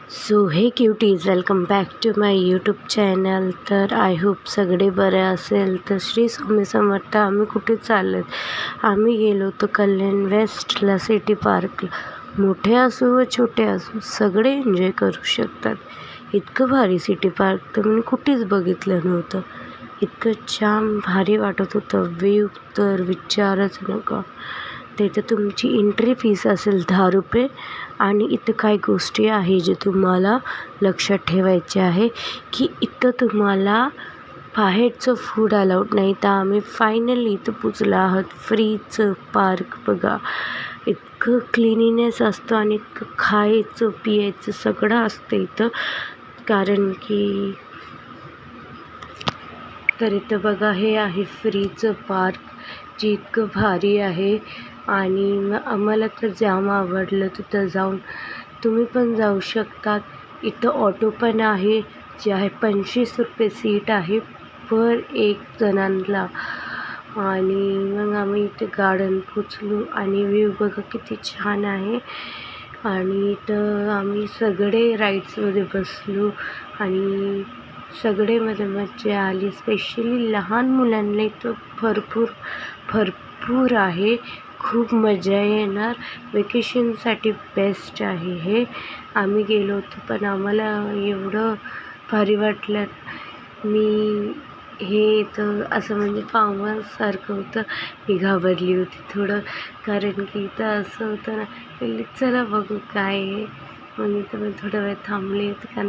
So hey cuties, welcome back to my YouTube channel. तर I hope सगळे बरे असेल. तर श्री स्वामी समर्थ. आम्ही कुठे चाललो? आम्ही गेलो होतो कल्याण वेस्टला, सिटी पार्कला. मोठे असो व छोटे असो सगळे एन्जॉय करू शकतात. इतकं भारी सिटी पार्क तर मी कुठेच बघितलं नव्हतं. इतकं छान भारी वाटत होतं. व्ह्यू तर विचारच नका. तिथं तुमची एंट्री फीस असेल 10 रुपये. आणि इथं काही गोष्टी आहे जे तुम्हाला लक्षात ठेवायचे आहे की इथं तुम्हाला बाहेरचं फूड अलाउड नाही. तर आम्ही फायनली इथं पोचलो आहोत. फ्रीचं पार्क बघा. इतकं क्लिनिनेस असतं आणि इतकं खायचं पियायचं सगळं असतं इथं. कारण की तर इथं बघा, हे आहे फ्रीचं पार्क जे इतकं भारी आहे. आणि आम्हाला तर जाम आवडलं तिथं जाऊन. तुम्ही पण जाऊ शकतात. इथं ऑटो पण आहे जे आहे 25 रुपये सीट आहे पर एक जणांना. आणि मग आम्ही इथे गार्डन पोचलो आणि व्ह्यू बघा किती छान आहे. आणि इथं आम्ही सगळे राईड्समध्ये बसलो आणि सगळेमध्ये मजा आली. स्पेशली लहान मुलांना इथं भरपूर आहे. खूप मजा येणार. वेकेशनसाठी बेस्ट आहे हे. आम्ही गेलो होतो पण आम्हाला एवढं भारी वाटलं. मी हे तर असं म्हणजे फार्म हाऊससारखं होतं. मी घाबरली होती थोडं, कारण की इथं असं होतं ना, चला बघू काय आहे. मग इथं मी थोडा वेळ थांबले होते कारण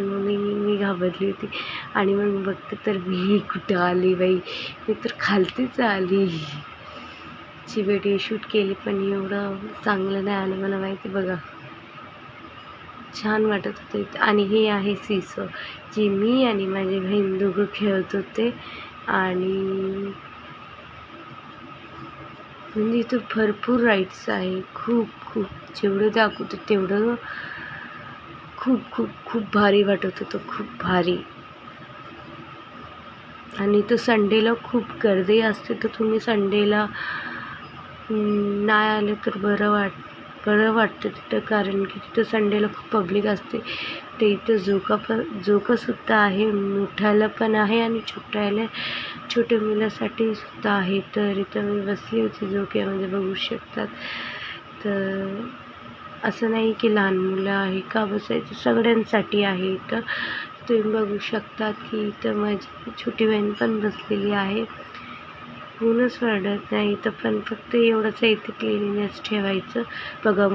मी घाबरली होती. आणि मग बघते तर मी कुठं आली बाई, मी तर खालतीच आली. ची व्हिडिओ शूट केली पण एवढं चांगलं नाही आलं मला माहिती. बघा छान वाटत होतं इथं. आणि हे आहे सीसो जी मी आणि माझी बहीण दोघं खेळत होते. आणि म्हणजे इथं भरपूर राईड्स आहे. खूप जेवढं दाखवतं तेवढं खूप भारी वाटत होतं. खूप भारी. आणि इथं संडेला खूप गर्दी असते. तर तुम्ही संडेला नाही आले तर बरं वाटतं तिथं, कारण की तिथं संडेला खूप पब्लिक असते. ते इथं झोकासुद्धा आहे. मोठ्याला पण आहे आणि छोट्या मुलासाठी सुद्धा आहे. तर इथं मी बसली होती झोक्यामध्ये, बघू शकतात. तर असं नाही की लहान मुलं आहे का बसायचं, सगळ्यांसाठी आहे इथं. तुम्ही बघू शकतात की इथं माझी छोटी बहीण पण बसलेली आहे. ऊनच वाढत नाही इथं, पण फक्त एवढंच आहे इथे क्लिनिनेस ठेवायचं. बघा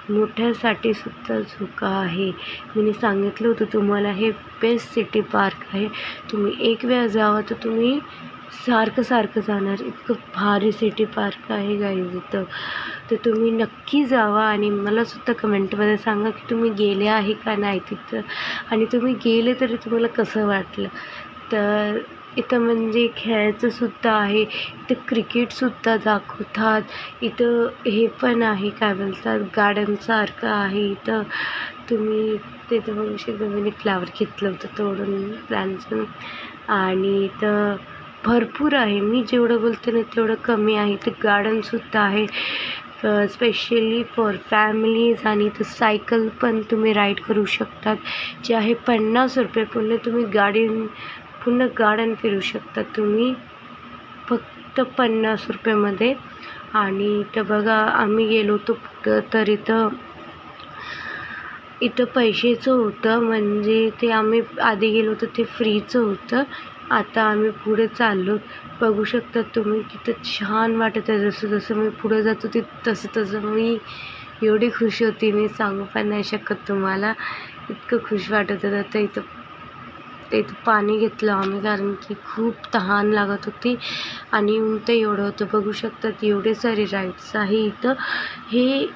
मोठ्यासाठी सुद्धा झोका आहे. मी सांगितलं होतं तुम्हाला, हे बेस्ट सिटी पार्क आहे. तुम्ही एक वेळा जावा तर तुम्ही सारखं जाणार. इतकं भारी सिटी पार्क आहे गाईज इथं. तर तुम्ही नक्की जावा आणि मला सुद्धा कमेंटमध्ये सांगा की तुम्ही गेले आहे का नाही तिथं, आणि तुम्ही गेले तरी तुम्हाला कसं वाटलं. तर इथं म्हणजे खेळायचं सुद्धा आहे. इथं क्रिकेटसुद्धा दाखवतात. इथं हे पण आहे, काय बोलतात, गार्डनसारखं आहे इथं. तुम्ही तिथं बघू शकता. मी फ्लावर घेतलं होतं तोडून प्लॅन्टचं. आणि इथं भरपूर आहे. मी जेवढं बोलते ना तेवढं कमी आहे. इथं गार्डनसुद्धा आहे स्पेशली फॉर फॅमिलीज. आणि इथं सायकल पण तुम्ही राईड करू शकतात जे आहे 50 रुपये. पूर्ण गार्डन फिरू शकता तुम्ही फक्त 50 रुपयामध्ये. आणि इथं बघा, आम्ही गेलो होतो पुढं तर इथं पैशाचं होतं. म्हणजे ते आम्ही आधी गेलो होतो ते फ्रीचं होतं. आता आम्ही पुढे चाललो. बघू शकता तुम्ही किती छान वाटत आहे. जसं मी पुढे जातो तसं मी एवढी खुश होती, मी सांगू पण नाही शकत तुम्हाला. इतकं खुश वाटत होतं. तर इथं पाणी घेतलं आम्ही कारण की खूप तहान लागत होती आणि ऊन तर एवढं होतं. बघू शकतात एवढे सारे राईड्स आहे इथं. हे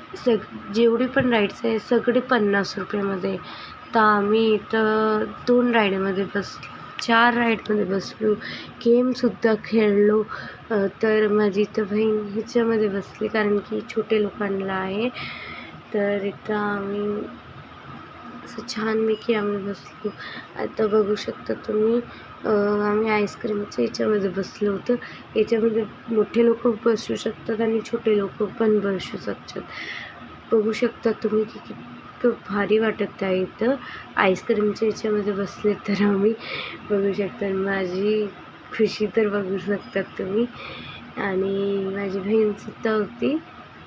जेवढे पण राईड्स आहे सगळे 50 रुपयामध्ये. तर आम्ही इथं 2 राईडमध्ये 4 राईडमध्ये बसलो. गेमसुद्धा खेळलो. तर माझी इथं बहीण ह्याच्यामध्ये बसली कारण की छोटे लोकांना आहे. तर इथं आम्ही असं छानपैकी आम्ही बसलो. आता बघू शकता तुम्ही, आम्ही आईस्क्रीमच्या याच्यामध्ये बसलो होतो. याच्यामध्ये मोठे लोक बसू शकतात आणि छोटे लोक पण बसू शकतात. बघू शकता तुम्ही की इतकं भारी वाटत आहे. इथं आईस्क्रीमच्या याच्यामध्ये बसले तर आम्ही बघू शकता. माझी खुशी तर बघू शकतात तुम्ही. आणि माझी बहीणसुद्धा होती,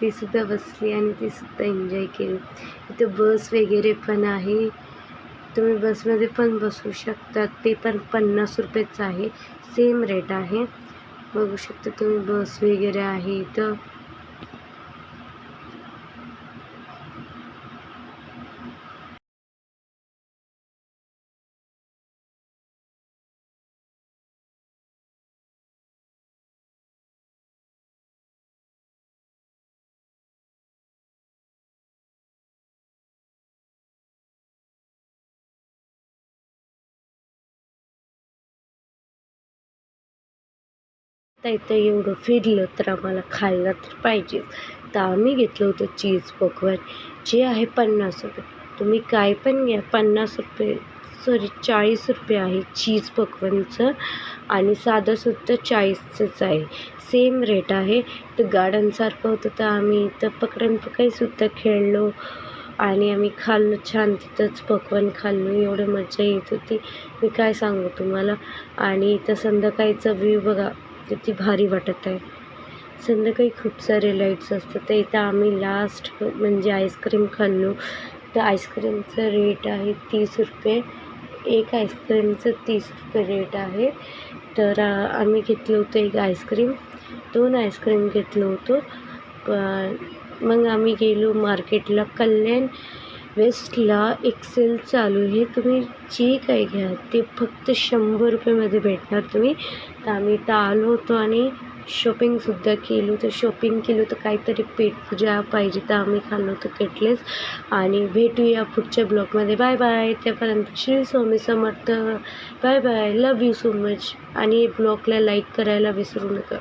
तीसुद्धा बसली आणि तीसुद्धा एन्जॉय केली. इथं बस वगैरे पण आहे, तुम्ही बसमध्ये पण बसू शकता. ते पण 50 रुपयेच आहे, सेम रेट आहे. बघू शकता तुम्ही बस वगैरे आहे इथं. आता इथं एवढं फिरलं तर आम्हाला खायला तर पाहिजे. तर आम्ही घेतलं होतं चीज पकवान, जे आहे 50 रुपये. तुम्ही काय पण घ्या, 50 रुपये, सॉरी 40 रुपये आहे चीज पकवानचं. आणि साधंसुद्धा 40चंच आहे, सेम रेट आहे. तर गार्डनसारखं होतं, तर आम्ही इथं पकडणपकडीसुद्धा खेळलो आणि आम्ही खाल्लं छान. तिथंच पकवान खाल्लो, एवढं मजा येत होती, मी काय सांगू तुम्हाला. आणि इथं संध्याकाळचा व्ह्यू बघा किती भारी वाटत आहे. संध्याकाळी खूप सारे लाईट्स असतात. तर इथं आम्ही लास्ट म्हणजे आईस्क्रीम खाल्लो. तर आईस्क्रीमचं रेट आहे 30 रुपये, एक आईस्क्रीमचं 30 रुपये रेट आहे. तर आम्ही घेतलं होतं एक आईस्क्रीम, 2 आईस्क्रीम घेतलं होतं. पण मग आम्ही गेलो मार्केटला. कल्याण वेस्टला एक सेल चालू आहे, तुम्ही जे काही घ्या ते फक्त 100 रुपयामध्ये भेटणार तुम्ही. तर आम्ही इथं आलो होतो आणि शॉपिंगसुद्धा केलो. तर शॉपिंग केलं तर काहीतरी पेटपूजा पाहिजे, तर आम्ही खाल्लो होतं कटलेस. आणि भेटूया पुढच्या ब्लॉगमध्ये. Bye bye. त्यापर्यंत Shri Swami Samarth. Bye bye. Love you so much. आणि ब्लॉगला लाईक करायला विसरू नका.